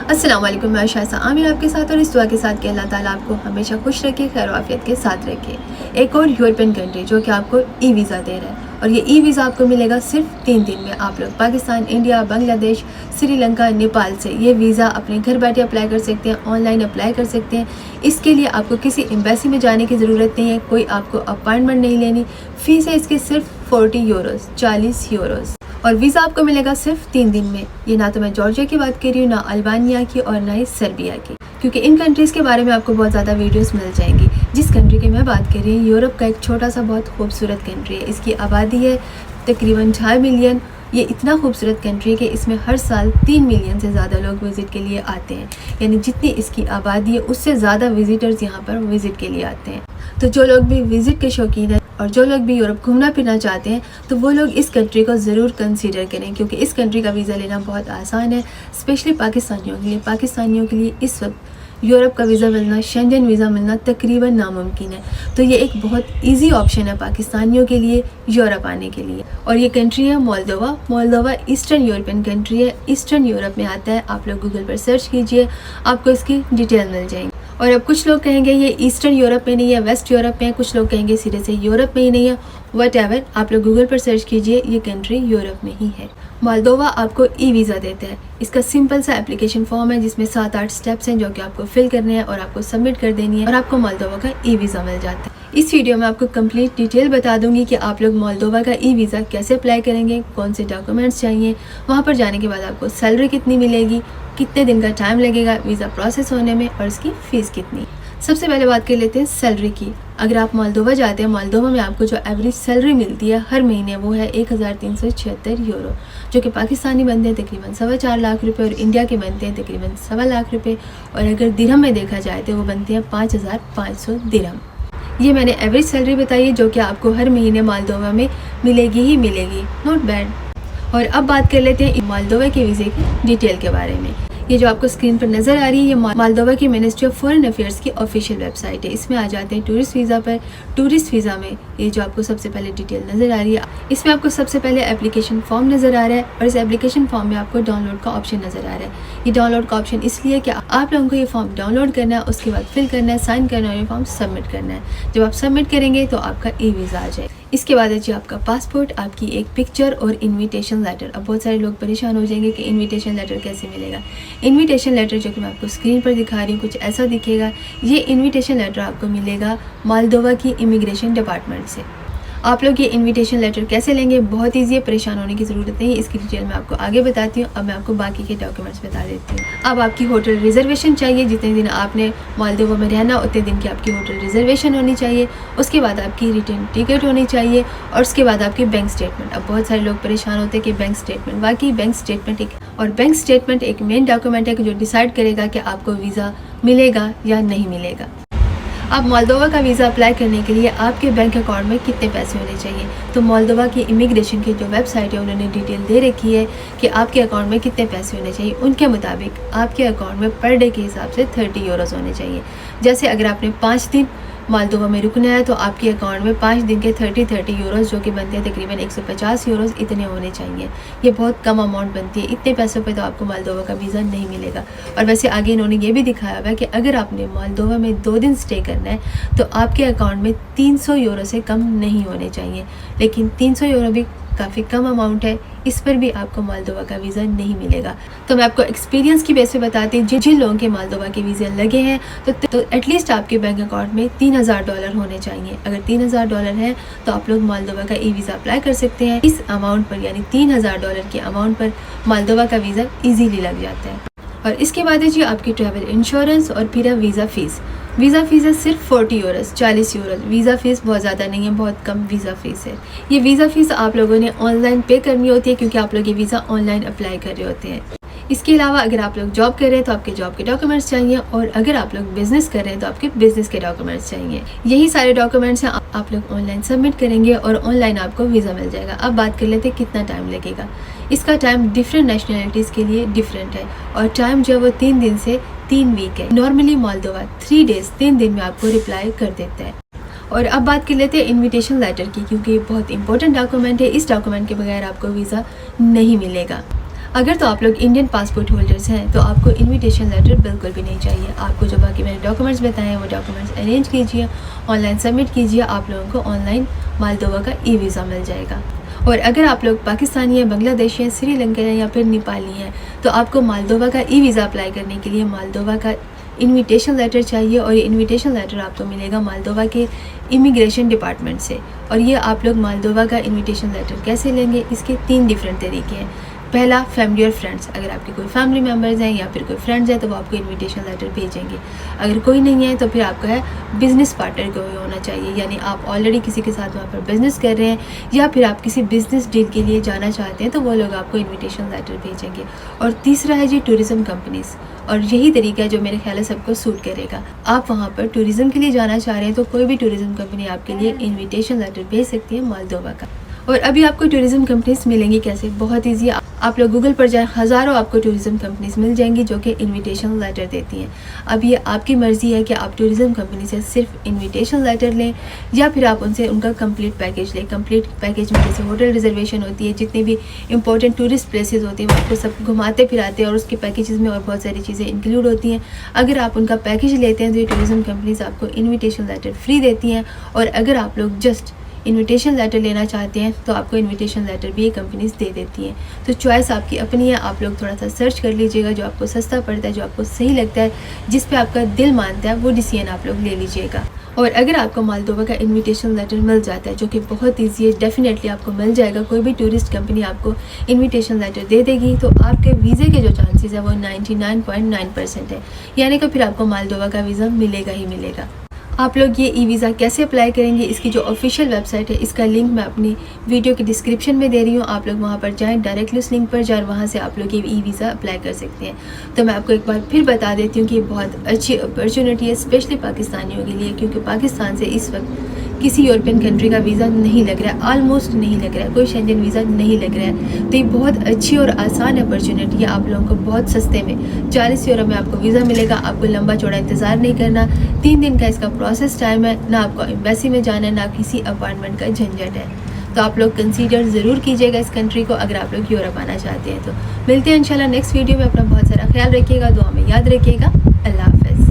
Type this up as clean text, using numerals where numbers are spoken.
अस्सलाम वालेकुम, मैं शायसा आमिर आपके साथ और इस दुआ के साथ कि अल्लाह ताला आपको हमेशा खुश रखे, खैर आफियत के साथ रखे। एक और यूरोपियन कंट्री जो कि आपको ई वीज़ा दे रहा है और ये ई वीज़ा आपको मिलेगा सिर्फ 3 दिन में। आप लोग पाकिस्तान, इंडिया, बांग्लादेश, श्रीलंका, नेपाल से ये वीज़ा अपने घर बैठे अप्लाई कर सकते हैं, ऑनलाइन अप्लाई कर सकते हैं। इसके लिए आपको किसी एम्बेसी में जाने की ज़रूरत नहीं है, कोई आपको अपॉइंटमेंट नहीं लेनी। फ़ीस है इसकी सिर्फ 40 यूरोज़, 40 यूरोज़, और वीज़ा आपको मिलेगा सिर्फ 3 दिन में। ये ना तो मैं जॉर्जिया की बात कर रही हूँ, ना अल्बानिया की और ना ही सर्बिया की, क्योंकि इन कंट्रीज़ के बारे में आपको बहुत ज़्यादा वीडियोस मिल जाएंगी। जिस कंट्री की मैं बात कर रही हूँ, यूरोप का एक छोटा सा बहुत खूबसूरत कंट्री है। इसकी आबादी है तकरीबन 2.5 मिलियन। ये इतना खूबसूरत कंट्री है कि इसमें हर साल 3 मिलियन से ज़्यादा लोग विज़िट के लिए आते हैं, यानी जितनी इसकी आबादी है उससे ज़्यादा विज़िटर्स यहाँ पर विज़िट के लिए आते हैं। तो जो लोग भी विज़िट के शौकीन हैं और जो लोग भी यूरोप घूमना फिरना चाहते हैं, तो वो लोग इस कंट्री को ज़रूर कंसीडर करें, क्योंकि इस कंट्री का वीज़ा लेना बहुत आसान है, स्पेशली पाकिस्तानियों के लिए। पाकिस्तानियों के लिए इस वक्त यूरोप का वीज़ा मिलना, शेंजन वीज़ा मिलना तकरीबन नामुमकिन है। तो ये एक बहुत इजी ऑप्शन है पाकिस्तानियों के लिए यूरोप आने के लिए। और ये कंट्री है Moldova. Moldova eastern European country है, ईस्टर्न यूरोप में आता है। आप लोग गूगल पर सर्च कीजिए, आपको इसकी डिटेल मिल जाएंगी। और अब कुछ लोग कहेंगे ये ईस्टर्न यूरोप में नहीं है, वेस्ट यूरोप में है, कुछ लोग कहेंगे सीधे से यूरोप में ही नहीं है। व्हाटएवर, आप लोग गूगल पर सर्च कीजिए, ये कंट्री यूरोप में ही है। मोल्दोवा आपको ई वीज़ा देता है। इसका सिंपल सा एप्लीकेशन फॉर्म है जिसमें 7-8 स्टेप्स हैं जो कि आपको फिल करने हैं और आपको सबमिट कर देनी है, और आपको मोल्दोवा का ई वीज़ा मिल जाता है। इस वीडियो में आपको कंप्लीट डिटेल बता दूंगी कि आप लोग मोल्दोवा का ई वीज़ा कैसे अप्लाई करेंगे, कौन से डॉक्यूमेंट्स चाहिए, वहाँ पर जाने के बाद आपको सैलरी कितनी मिलेगी, कितने दिन का टाइम लगेगा वीज़ा प्रोसेस होने में, और इसकी फ़ीस कितनी। सबसे पहले बात कर लेते हैं सैलरी की। अगर आप मोल्दोवा जाते हैं, मोल्दोवा में आपको जो एवरेज सैलरी मिलती है हर महीने वो है 1376 यूरो, जो कि पाकिस्तानी बनते हैं तकरीबन 4.25 लाख रुपए, और इंडिया के बनते हैं तकरीबन 1.25 लाख रुपए, और अगर दिरहम में देखा जाए तो वो बनते हैं 5500 दिरहम। ये मैंने एवरेज सैलरी बताई है जो कि आपको हर महीने मोल्दोवा में मिलेगी ही मिलेगी, नॉट बैड। और अब बात कर लेते हैं मोल्दोवा के वीज़े की डिटेल के बारे में। ये जो आपको स्क्रीन पर नज़र आ रही है, ये मोल्दोवा की मिनिस्ट्री ऑफ फॉरेन अफेयर्स की ऑफिशियल वेबसाइट है। इसमें आ जाते हैं टूरिस्ट वीज़ा पर। टूरिस्ट वीज़ा में ये जो आपको सबसे पहले डिटेल नज़र आ रही है, इसमें आपको सबसे पहले एप्लीकेशन फॉर्म नज़र आ रहा है, और इस एप्लीकेशन फॉर्म में आपको डाउनलोड का ऑप्शन नज़र आ रहा है। ये डाउनलोड का ऑप्शन इसलिए कि आप लोगों को ये फॉर्म डाउनलोड करना है, उसके बाद फिल करना है, साइन करना है और ये फॉर्म सबमिट करना है। जब आप सबमिट करेंगे तो आपका ई वीज़ा आ जाए। इसके बाद है जी आपका पासपोर्ट, आपकी एक पिक्चर और इनविटेशन लेटर। अब बहुत सारे लोग परेशान हो जाएंगे कि इनविटेशन लेटर कैसे मिलेगा। इनविटेशन लेटर जो कि मैं आपको स्क्रीन पर दिखा रही हूँ कुछ ऐसा दिखेगा। ये इनविटेशन लेटर आपको मिलेगा मोल्दोवा की इमिग्रेशन डिपार्टमेंट से। आप लोग ये इनविटेशन लेटर कैसे लेंगे, बहुत ईजी है, परेशान होने की ज़रूरत नहीं है। इसकी डिटेल मैं आपको आगे बताती हूँ। अब मैं आपको बाकी के डॉक्यूमेंट्स बता देती हूँ। अब आपकी होटल रिजर्वेशन चाहिए, जितने दिन आपने मोल्दोवा में रहना उतने दिन की आपकी होटल रिजर्वेशन होनी चाहिए। उसके बाद आपकी रिटर्न टिकट होनी चाहिए, और उसके बाद आपकी बैंक स्टेटमेंट। अब बहुत सारे लोग परेशान होते हैं कि बैंक स्टेटमेंट, वाकई बैंक स्टेटमेंट एक मेन डॉक्यूमेंट है जो डिसाइड करेगा कि आपको वीज़ा मिलेगा या नहीं मिलेगा। अब मोल्दोवा का वीज़ा अप्लाई करने के लिए आपके बैंक अकाउंट में कितने पैसे होने चाहिए, तो मोल्दोवा की इमिग्रेशन की जो वेबसाइट है उन्होंने डिटेल दे रखी है कि आपके अकाउंट में कितने पैसे होने चाहिए। उनके मुताबिक आपके अकाउंट में पर डे के हिसाब से 30 यूरोज़ होने चाहिए। जैसे अगर आपने 5 दिन मोल्दोवा में रुकना है तो आपके अकाउंट में 5 दिन के 30 यूरोज़ जो कि बनते हैं तकरीबन 150 यूरोज़, इतने होने चाहिए। ये बहुत कम अमाउंट बनती है। इतने पैसों पे तो आपको मोल्दोवा का वीज़ा नहीं मिलेगा। और वैसे आगे इन्होंने ये भी दिखाया हुआ है कि अगर आपने मोल्दोवा में 2 दिन स्टे करना है तो आपके अकाउंट में 300 यूरो से कम नहीं होने चाहिए। लेकिन 300 यूरो भी काफ़ी कम अमाउंट है, इस पर भी आपको मोल्दोवा का वीज़ा नहीं मिलेगा। तो मैं आपको एक्सपीरियंस की बेस पे बताती हूँ, जिन लोगों के मोल्दोवा के वीज़े लगे हैं तो एटलीस्ट आपके बैंक अकाउंट में $3000 होने चाहिए। अगर $3000 है तो आप लोग मोल्दोवा का ई वीज़ा अप्लाई कर सकते हैं। इस अमाउंट पर यानी $3000 के अमाउंट पर मोल्दोवा का वीज़ा ईजीली लग जाता है। और इसके बाद है जी आपकी ट्रैवल इंश्योरेंस, और फिर है वीज़ा फ़ीस। वीज़ा फ़ीस है सिर्फ 40 यूरोज़, 40 यूरोज़। वीज़ा फ़ीस बहुत ज़्यादा नहीं है, बहुत कम वीज़ा फ़ीस है। ये वीज़ा फ़ीस आप लोगों ने ऑनलाइन पे करनी होती है, क्योंकि आप लोग ये वीज़ा ऑनलाइन अप्लाई कर रहे होते हैं। इसके अलावा अगर आप लोग जॉब कर रहे हैं तो आपके जॉब के डॉक्यूमेंट्स चाहिए, और अगर आप लोग बिज़नेस कर रहे हैं तो आपके बिज़नेस के डॉक्यूमेंट्स चाहिए। यही सारे डॉक्यूमेंट्स हैं, आप लोग ऑनलाइन सबमिट करेंगे और ऑनलाइन आपको वीज़ा मिल जाएगा। अब बात कर लेते हैं कितना टाइम लगेगा। इसका टाइम डिफरेंट नेशनलिटीज़ के लिए डिफरेंट है, और टाइम जो है वो 3 दिन से 3 वीक है। नॉर्मली मोल्दोवा 3 डेज़ 3 दिन में आपको रिप्लाई कर देता है। और अब बात कर लेते हैं इनविटेशन लेटर की, क्योंकि ये बहुत इंपॉर्टेंट डॉक्यूमेंट है। इस डॉक्यूमेंट के बगैर आपको वीज़ा नहीं मिलेगा। अगर तो आप लोग इंडियन पासपोर्ट होल्डर्स हैं तो आपको इनविटेशन लेटर बिल्कुल भी नहीं चाहिए। आपको जो बाकी मैंने डॉक्यूमेंट्स बताए हैं वो डॉक्यूमेंट्स अरेंज कीजिए, ऑनलाइन सबमिट कीजिए, आप लोगों को ऑनलाइन मालदोवा का ई वीज़ा मिल जाएगा। और अगर आप लोग पाकिस्तानी हैं, बांग्लादेशी हैं, श्रीलंकन हैं या फिर नेपाली हैं तो आपको मालदोवा का ई वीज़ा अप्लाई करने के लिए मालदोवा का इनविटेशन लेटर चाहिए। और ये इनविटेशन लेटर आपको मिलेगा मालदोवा के इमिग्रेशन डिपार्टमेंट से। और ये आप लोग मालदोवा का इनविटेशन लेटर कैसे लेंगे, इसके 3 डिफरेंट तरीके हैं। पहला, फैमिली और फ्रेंड्स, अगर आपके कोई फैमिली मेम्बर्स हैं या फिर कोई फ्रेंड्स हैं तो वो आपको इनविटेशन लेटर भेजेंगे। अगर कोई नहीं है तो फिर आपका है बिज़नेस पार्टनर कोई होना चाहिए, यानी आप ऑलरेडी किसी के साथ वहाँ पर बिज़नेस कर रहे हैं या फिर आप किसी बिज़नेस डील के लिए जाना चाहते हैं तो वो लोग आपको इन्विटेशन लेटर भेजेंगे। और तीसरा है जी टूरिज़म कंपनीज़, और यही तरीका है जो मेरे ख्याल है सबको सूट करेगा। आप वहाँ पर टूरिज़म के लिए जाना चाह रहे हैं तो कोई भी टूरिज़म कंपनी आपके लिए इन्विटेशन लेटर भेज सकती है मालदोवा का। और अभी आपको टूरिज़म कंपनीज मिलेंगी कैसे, बहुत ईजी। आप लोग गूगल पर जाएं, हज़ारों आपको टूरिज़म कंपनीज मिल जाएंगी जो कि इनविटेशन लेटर देती हैं। अब ये आपकी मर्ज़ी है कि आप टूरिज़म कंपनी से सिर्फ इनविटेशन लेटर लें या फिर आप उनसे उनका कंप्लीट पैकेज लें। कंप्लीट पैकेज में जैसे होटल रिजर्वेशन होती है, जितनी भी इंपॉर्टेंट टूरिस्ट प्लेसेस होती हैं वो आपको सब घुमाते फिराते हैं और उसके पैकेजेस में और बहुत सारी चीज़ें इंक्लूड होती हैं। अगर आप उनका पैकेज लेते हैं तो ये टूरिज़म कंपनीज आपको इन्विटेशन लेटर फ्री देती हैं। और अगर आप लोग जस्ट इनविटेशन लेटर लेना चाहते हैं तो आपको इनविटेशन लेटर भी ये कंपनीज दे देती हैं। तो चॉइस आपकी अपनी है, आप लोग थोड़ा सा सर्च कर लीजिएगा, जो आपको सस्ता पड़ता है, जो आपको सही लगता है, जिस पे आपका दिल मानता है वो डिसीजन आप लोग ले लीजिएगा। और अगर आपको मालदोवा का इनविटेशन लेटर मिल जाता है, जो कि बहुत ईजी है, डेफिनेटली आपको मिल जाएगा, कोई भी टूरिस्ट कंपनी आपको इनविटेशन लेटर दे देगी, तो आपके वीज़े के जो चांसेस है वो 99.9% है, यानी कि फिर आपको मालदोवा का वीज़ा मिलेगा ही मिलेगा। आप लोग ये ई वीज़ा कैसे अप्लाई करेंगे, इसकी जो ऑफिशियल वेबसाइट है इसका लिंक मैं अपनी वीडियो के डिस्क्रिप्शन में दे रही हूँ। आप लोग वहाँ पर जाएं, डायरेक्टली उस लिंक पर जाएं, वहाँ से आप लोग ये ई वीज़ा अप्लाई कर सकते हैं। तो मैं आपको एक बार फिर बता देती हूँ कि ये बहुत अच्छी अपॉर्चुनिटी है, स्पेशली पाकिस्तानियों के लिए, क्योंकि पाकिस्तान से इस वक्त किसी यूरोपियन कंट्री का वीज़ा नहीं लग रहा है, ऑलमोस्ट नहीं लग रहा है, कोई शेंजन वीज़ा नहीं लग रहा है। तो ये बहुत अच्छी और आसान अपॉर्चुनिटी है, आप लोगों को बहुत सस्ते में 40 यूरो में आपको वीज़ा मिलेगा। आपको लंबा चौड़ा इंतज़ार नहीं करना, 3 दिन का इसका प्रोसेस टाइम है, ना आपको एम्बेसी में जाना है, ना किसी अपार्टमेंट का झंझट है। तो आप लोग कंसीडर ज़रूर कीजिएगा इस कंट्री को अगर आप लोग यूरोप आना चाहते हैं। तो मिलते हैं इंशाल्लाह नेक्स्ट वीडियो में। अपना बहुत सारा ख्याल रखिएगा, दुआ में याद रखिएगा। अल्लाह हाफ़िज़।